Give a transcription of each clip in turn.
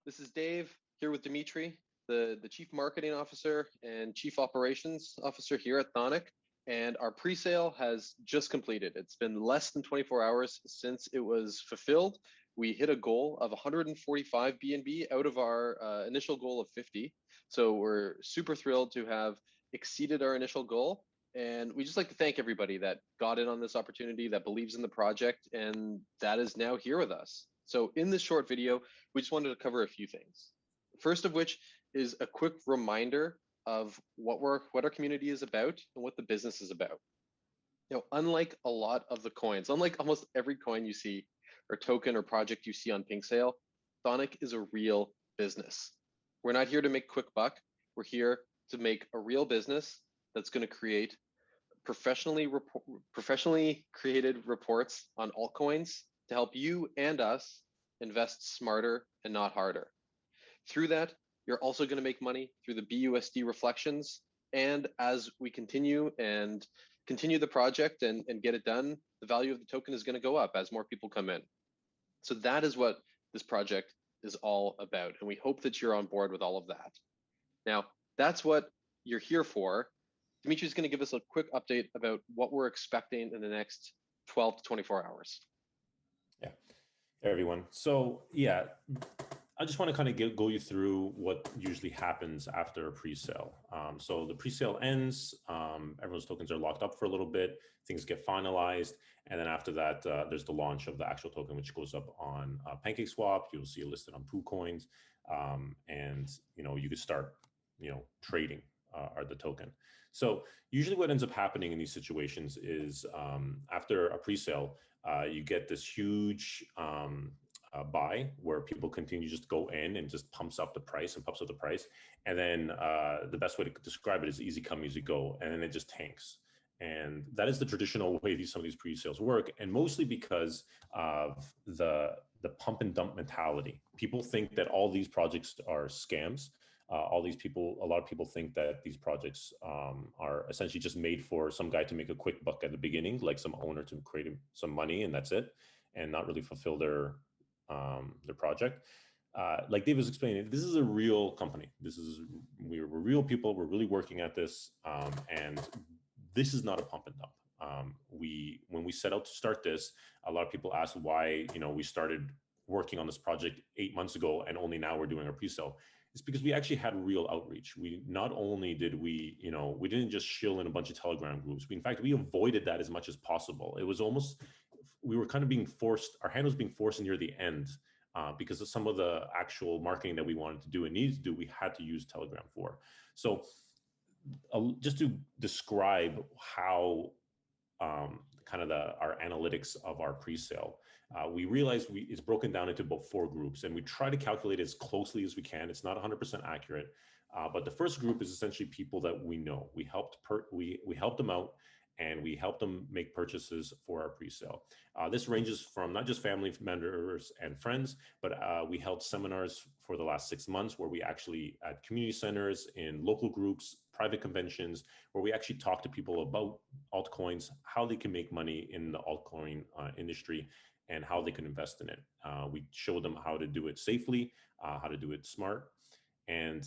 This is Dave here with Demetri, the Chief Marketing Officer and Chief Operations Officer here at Thonic. And our pre-sale has just completed. It's been less than 24 hours since it was fulfilled. We hit a goal of 145 BNB out of our initial goal of 50. So we're super thrilled to have exceeded our initial goal. And we just like to thank everybody that got in on this opportunity, that believes in the project, and that is now here with us. So in this short video, we just wanted to cover a few things. First of which is a quick reminder of what our community is about and what the business is about. Unlike a lot of the coins, unlike almost every coin you see or token or project you see on Presale, Thonic is a real business. We're not here to make quick buck. We're here to make a real business that's going to create professionally created reports on altcoins to help you and us invest smarter and not harder. Through that, you're also going to make money through the BUSD reflections. And as we continue the project and get it done, the value of the token is going to go up as more people come in. So that is what this project is all about. And we hope that you're on board with all of that. Now, that's what you're here for. Demetri is going to give us a quick update about what we're expecting in the next 12 to 24 hours. Yeah. Hey, everyone. So yeah, I just want to kind of go you through what usually happens after a pre-sale. So the pre-sale ends, everyone's tokens are locked up for a little bit, things get finalized, and then after that, there's the launch of the actual token, which goes up on PancakeSwap. You'll see it listed on PooCoins, and you could start trading the token. So usually what ends up happening in these situations is after a pre-sale, you get this huge buy where people continue just go in and just pumps up the price. And then the best way to describe it is easy come, easy go. And then it just tanks. And that is the traditional way some of these pre-sales work. And mostly because of the pump and dump mentality. People think that all these projects are scams. A lot of people think that these projects are essentially just made for some guy to make a quick buck at the beginning, like some owner to create some money and that's it, and not really fulfill their project. Like Dave was explaining, this is a real company. We're real people. We're really working at this, and this is not a pump and dump. When we set out to start this, a lot of people ask why we started working on this project 8 months ago and only now we're doing our pre-sale. It's because we actually had real outreach. We not only did we didn't just shill in a bunch of Telegram groups. In fact, we avoided that as much as possible. It was almost, we were kind of being forced, our hand was being forced near the end because of some of the actual marketing that we wanted to do and needed to do, we had to use Telegram for. So just to describe how our analytics of our pre-sale, we realized it's broken down into about 4 groups, and we try to calculate as closely as we can. It's not 100% accurate, but the first group is essentially people that we know. We helped them out, and we helped them make purchases for our pre-sale. This ranges from not just family members and friends, but we held seminars for the last 6 months where we actually at community centers, in local groups, private conventions, where we actually talk to people about altcoins, how they can make money in the altcoin industry, and how they can invest in it. We show them how to do it safely, how to do it smart. And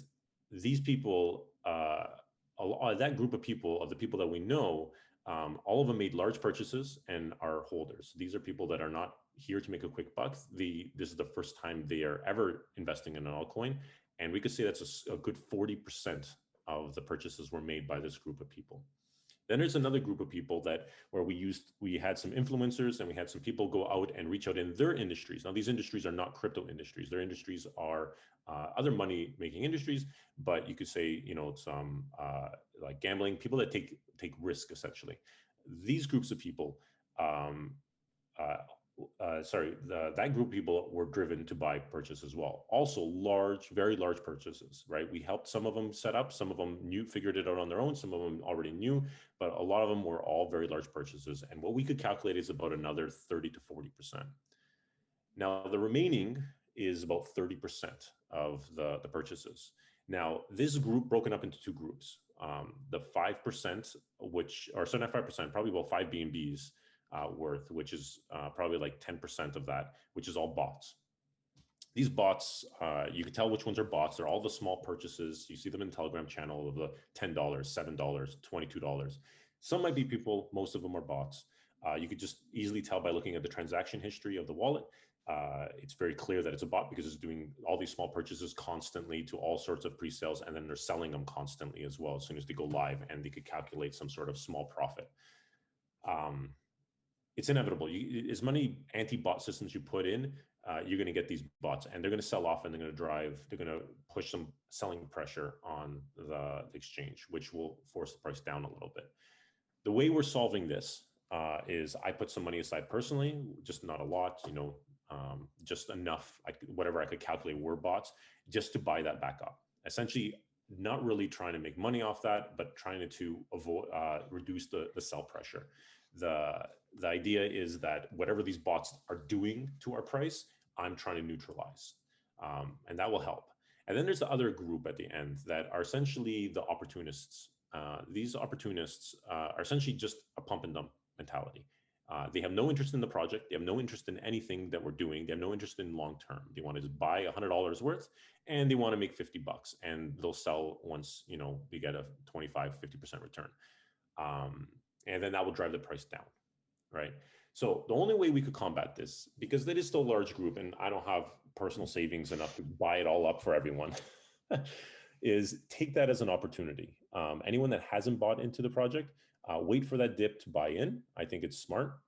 these people, that group of people, of the people that we know, all of them made large purchases and are holders. These are people that are not here to make a quick buck. This is the first time they are ever investing in an altcoin. And we could say that's a good 40% of the purchases were made by this group of people. Then there's another group of people where we had some influencers and we had some people go out and reach out in their industries. Now, these industries are not crypto industries. Their industries are other money making industries, but you could say, some like gambling, people that take risk essentially. These groups of people, that group of people were driven to buy purchase as well. Also very large purchases, right? We helped some of them set up, some of them figured it out on their own, some of them already knew, but a lot of them were all very large purchases. And what we could calculate is about another 30 to 40%. Now, the remaining is about 30% of the purchases. Now, this group broken up into 2 groups. The 5%, not 5%, probably about 5 BNBs, worth, which is probably like 10% of that, which is all bots. these bots, you can tell which ones are bots. They're all the small purchases. You see them in the Telegram channel of the $10, $7, $22. Some might be people, most of them are bots. You could just easily tell by looking at the transaction history of the wallet. It's very clear that it's a bot because it's doing all these small purchases constantly to all sorts of pre-sales, and then they're selling them constantly as well as soon as they go live, and they could calculate some sort of small profit. It's inevitable. As many anti-bot systems you put in, you're going to get these bots, and they're going to sell off, and they're going to push some selling pressure on the exchange, which will force the price down a little bit. The way we're solving this is I put some money aside personally, just not a lot, just enough, whatever I could calculate were bots, just to buy that back up. Essentially, not really trying to make money off that, but trying to avoid reduce the sell pressure. The idea is that whatever these bots are doing to our price, I'm trying to neutralize, and that will help. And then there's the other group at the end that are essentially the opportunists. These opportunists are essentially just a pump and dump mentality. They have no interest in the project. They have no interest in anything that we're doing. They have no interest in long term. They want to just buy $100 worth, and they want to make $50, and they'll sell once they get a 25-50% return, and then that will drive the price down, right? So the only way we could combat this, because that is still a large group, and I don't have personal savings enough to buy it all up for everyone, is take that as an opportunity. Anyone that hasn't bought into the project, wait for that dip to buy in. I think it's smart.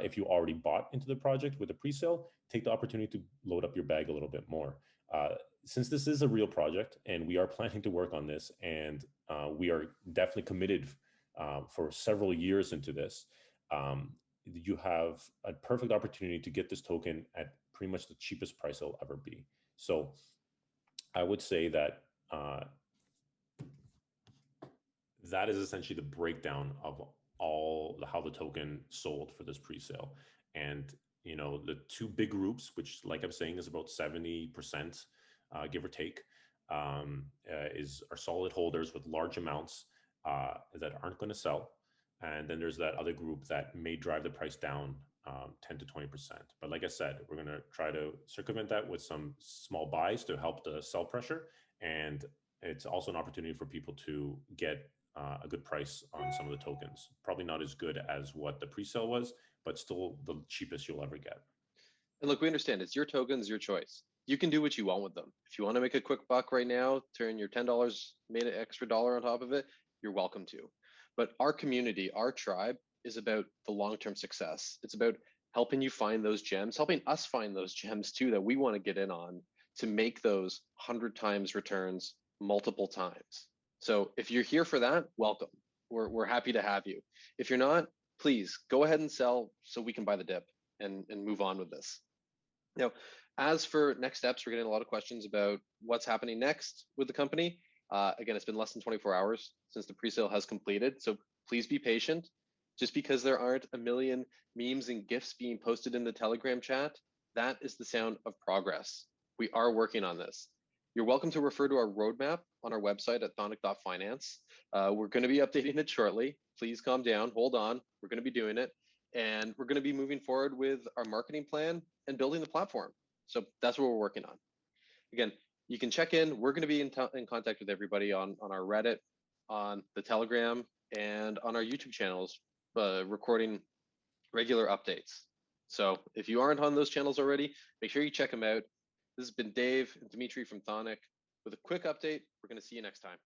If you already bought into the project with a pre-sale, take the opportunity to load up your bag a little bit more. Since this is a real project and we are planning to work on this, and we are definitely committed for several years into this, you have a perfect opportunity to get this token at pretty much the cheapest price it'll ever be. So I would say that that is essentially the breakdown of how the token sold for this pre-sale. And the two big groups, which, like I'm saying, is about 70%, give or take, are solid holders with large amounts that aren't going to sell. And then there's that other group that may drive the price down 10 to 20%. But like I said, we're going to try to circumvent that with some small buys to help the sell pressure. And it's also an opportunity for people to get a good price on some of the tokens. Probably not as good as what the pre-sale was, but still the cheapest you'll ever get. And look, we understand it's your tokens, your choice. You can do what you want with them. If you want to make a quick buck right now, turn your $10, made an extra dollar on top of it, you're welcome to. But our community, our tribe, is about the long-term success. It's about helping you find those gems, helping us find those gems too that we want to get in on to make those 100 times returns multiple times. So if you're here for that, welcome. We're happy to have you. If you're not, please go ahead and sell so we can buy the dip and move on with this. Now, as for next steps, we're getting a lot of questions about what's happening next with the company. Again, it's been less than 24 hours since the presale has completed, so please be patient. Just because there aren't a million memes and GIFs being posted in the Telegram chat, that is the sound of progress. We are working on this. You're welcome to refer to our roadmap on our website at thonic.finance. We're going to be updating it shortly. Please calm down, hold on. We're going to be doing it. And we're going to be moving forward with our marketing plan and building the platform. So that's what we're working on. Again, you can check in. We're going to be in contact with everybody on our Reddit, on the Telegram, and on our YouTube channels, recording regular updates. So if you aren't on those channels already, make sure you check them out. This has been Dave and Demetri from Thonic with a quick update. We're going to see you next time.